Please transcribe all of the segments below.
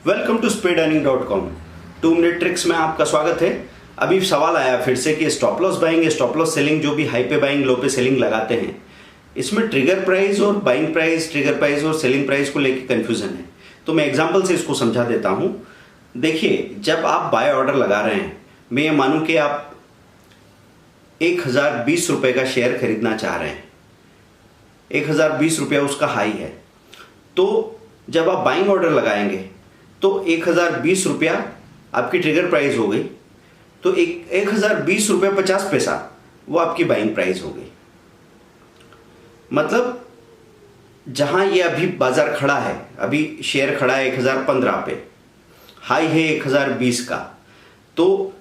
Welcome to speedearning.com। 2 minute tricks में आपका स्वागत है। अभी सवाल आया फिर से कि stop loss buying, stop loss selling, जो भी हाई पे बाइंग लो पे सेलिंग लगाते हैं, इसमें ट्रिगर प्राइस और बाइंग प्राइस, ट्रिगर प्राइस और सेलिंग प्राइस को लेके कंफ्यूजन है। तो मैं एग्जांपल से इसको समझा देता हूं। देखिए, जब आप बाय ऑर्डर लगा रहे हैं, मैं ये मानूं कि आप 1020 रुपए का शेयर खरीदना चाह रहे हैं, 1020 रुपया उसका हाई है, तो जब आप बाइंग ऑर्डर लगाएंगे तो 1020 रुपया आपकी ट्रिगर प्राइस हो गई, तो 1020 रुपया 50 पैसा वो आपकी बाइंग प्राइस हो गई। मतलब जहां ये अभी बाजार खड़ा है, अभी शेयर खड़ा है 1015 पे, हाई है 1020 का, तो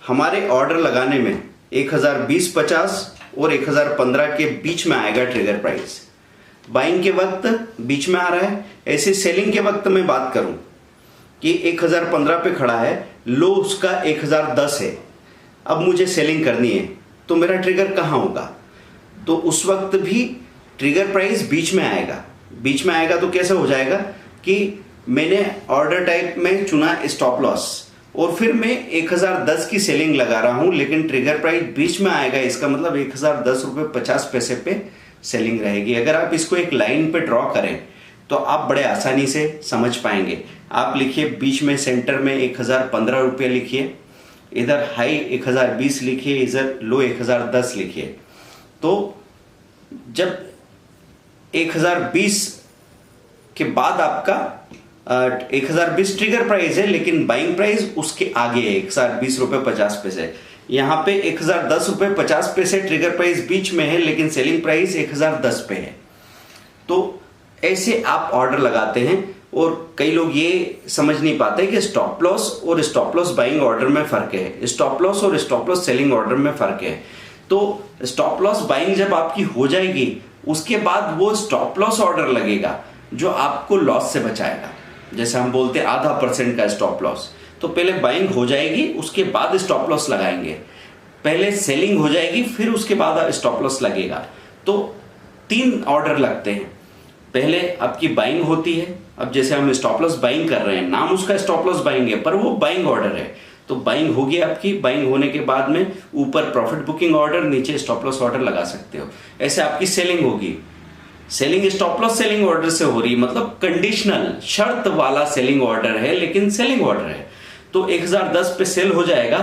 हमारे ऑर्डर लगाने में 1020-50 और 1015 के बीच में आएगा ट्रिगर प्राइस। बाइंग के वक्त बीच में आ रहा है। ऐसे सेलिंग के वक्त मैं बात करूं कि 1015 पे खड़ा है, लो उसका 1010 है, अब मुझे सेलिंग करनी है, तो मेरा ट्रिगर कहां होगा? तो उस वक्त भी ट्रिगर प्राइस बीच में आएगा। बीच में आएगा तो कैसे हो जाएगा कि मैंने ऑर्डर टाइप में चुना स्टॉप लॉस और फिर मैं 1010 की सेलिंग लगा रहा हूं, लेकिन ट्रिगर प्राइस बीच में आएगा। इसका मतलब 1010 रुपये 50 पैसे पे सेलिंग रहेगी। अगर आप इसको एक लाइन पे ड्रॉ करें तो आप बड़े आसानी से समझ पाएंगे। आप लिखिए, बीच में सेंटर में 1015 रुपये लिखिए, इधर हाई 1020 लिखिए, इधर लो 1010 लिखिए। तो जब 1020 के बाद आपका 1020 ट्रिगर प्राइस है, लेकिन बाइंग प्राइस उसके आगे है 1020 रुपये 50 पैसे। यहां पे 1010 रुपये 50 पैसे ट्रिगर प्राइस बीच में है, लेकिन सेलिंग प्राइस 1010 पे है। तो ऐसे आप ऑर्डर लगाते हैं और कई लोग ये समझ नहीं पाते कि स्टॉप लॉस और स्टॉप लॉस बाइंग ऑर्डर में फर्क है, स्टॉप लॉस और स्टॉप लॉस सेलिंग ऑर्डर में फर्क है। तो स्टॉप लॉस बाइंग जब आपकी हो जाएगी, उसके बाद वो स्टॉप लॉस ऑर्डर लगेगा जो आपको लॉस से बचाएगा। जैसे हम बोलते हैं 0.5% का स्टॉप लॉस, तो पहले बाइंग हो जाएगी, उसके बाद स्टॉप लॉस लगाएंगे। पहले सेलिंग हो जाएगी, फिर उसके बाद स्टॉप लॉस लगेगा। तो 3 ऑर्डर लगते हैं। पहले आपकी बाइंग होती है। अब जैसे हम स्टॉप लॉस बाइंग कर रहे हैं, नाम उसका स्टॉप लॉस बाइंग है, पर वो बाइंग ऑर्डर है। तो बाइंग होगी आपकी। बाइंग होने के बाद में ऊपर प्रॉफिट बुकिंग ऑर्डर, नीचे स्टॉप लॉस ऑर्डर लगा सकते हो। ऐसे आपकी सेलिंग होगी। Selling stop loss selling order से हो रही, मतलब कंडीशनल, शर्त वाला सेलिंग ऑर्डर है, लेकिन सेलिंग ऑर्डर है। तो 1010 पे सेल हो जाएगा।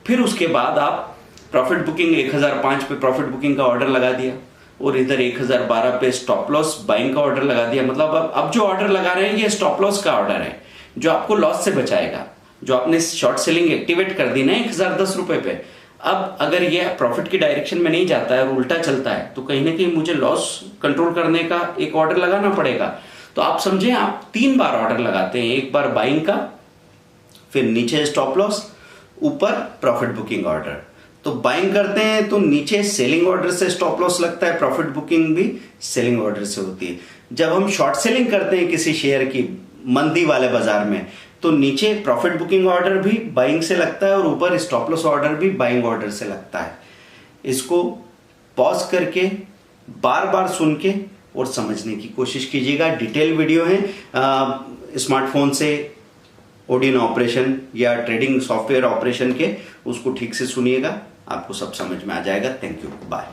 फिर उसके बाद आप प्रॉफिट बुकिंग 1005 पे प्रॉफिट बुकिंग का ऑर्डर लगा दिया और इधर 1012 पे स्टॉप लॉस बाइंग का ऑर्डर लगा दिया। मतलब अब जो ऑर्डर लगा रहे हैं ये स्टॉप लॉस का ऑर्डर है, जो आपको लॉस से बचाएगा। जो आपने शॉर्ट सेलिंग एक्टिवेट कर दी ना 1010 रुपए पे, अब अगर ये प्रॉफिट की डायरेक्शन में नहीं जाता है और उल्टा चलता है, तो कहीं ना कहीं मुझे लॉस कंट्रोल करने का एक ऑर्डर लगाना पड़ेगा। तो आप समझें, आप 3 बार ऑर्डर लगाते हैं। एक बार बाइंग का, फिर नीचे स्टॉप लॉस, ऊपर प्रॉफिट बुकिंग ऑर्डर। तो बाइंग करते हैं तो नीचे सेलिंग ऑर्डर से स्टॉप लॉस लगता है, प्रॉफिट बुकिंग भी सेलिंग ऑर्डर से होती है। जब हम शॉर्ट सेलिंग करते हैं किसी शेयर की मंदी वाले बाजार में, तो नीचे प्रॉफिट बुकिंग ऑर्डर भी बाइंग से लगता है और ऊपर स्टॉप लॉस ऑर्डर भी बाइंग ऑर्डर से लगता है। इसको पॉज करके बार बार सुन के और समझने की कोशिश कीजिएगा। डिटेल वीडियो है स्मार्टफोन से ऑडियन ऑपरेशन या ट्रेडिंग सॉफ्टवेयर ऑपरेशन के, उसको ठीक से सुनिएगा, आपको सब समझ में आ जाएगा। Thank you, bye.